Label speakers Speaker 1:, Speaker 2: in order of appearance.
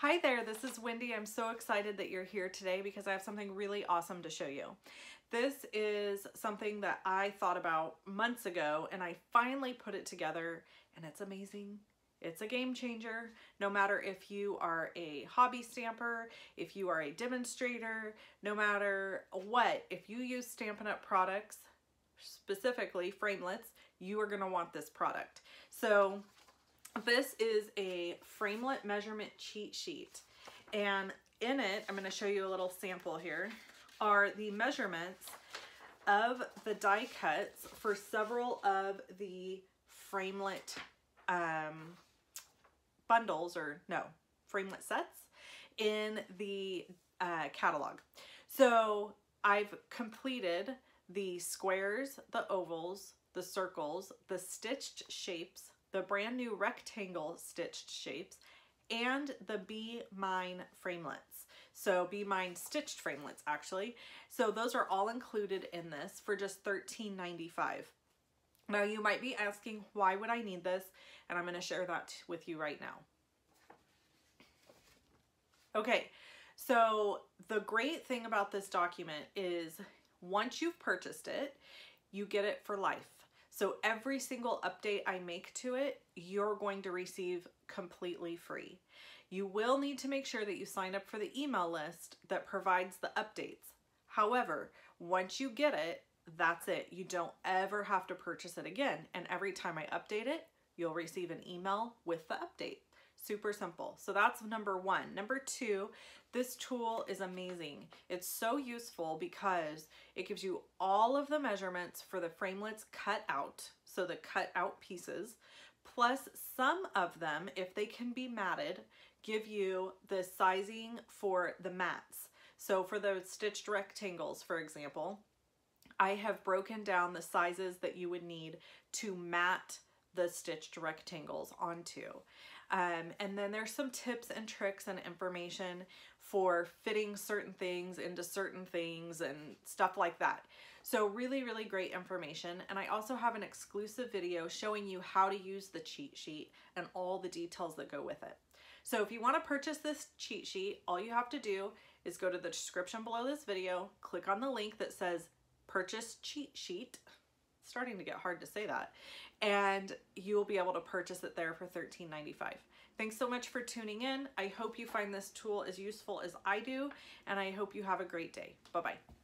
Speaker 1: Hi there, this is Wendy. I'm so excited that you're here today because I have something really awesome to show you. This is something that I thought about months ago and I finally put it together and it's amazing. It's a game changer. No matter if you are a hobby stamper, if you are a demonstrator, no matter what, if you use Stampin' Up! Products, specifically Framelits, you are gonna want this product. So this is a Framelit measurement cheat sheet, and in it, I'm going to show you a little sample here, are the measurements of the die cuts for several of the Framelit bundles, or no, Framelit sets in the catalog. So I've completed the squares, the ovals, the circles, the stitched shapes, the brand new rectangle stitched shapes, and the Be Mine framelits. So Be Mine stitched framelits actually. So those are all included in this for just $13.95. Now you might be asking, why would I need this? And I'm going to share that with you right now. Okay, so the great thing about this document is once you've purchased it, you get it for life. So every single update I make to it, you're going to receive completely free. You will need to make sure that you sign up for the email list that provides the updates. However, once you get it, that's it. You don't ever have to purchase it again. And every time I update it, you'll receive an email with the update. Super simple. So that's number one. Number two, this tool is amazing. It's so useful because it gives you all of the measurements for the framelits cut out, so the cut out pieces, plus some of them, if they can be matted, give you the sizing for the mats. So for those stitched rectangles, for example, I have broken down the sizes that you would need to mat the stitched rectangles onto. And then there's some tips and tricks and information for fitting certain things into certain things and stuff like that. So really, really great information. And I also have an exclusive video showing you how to use the cheat sheet and all the details that go with it. So if you want to purchase this cheat sheet, all you have to do is go to the description below this video, click on the link that says purchase cheat sheet. It's starting to get hard to say that. And you will be able to purchase it there for $13.95. Thanks so much for tuning in. I hope you find this tool as useful as I do, and I hope you have a great day. Bye-bye.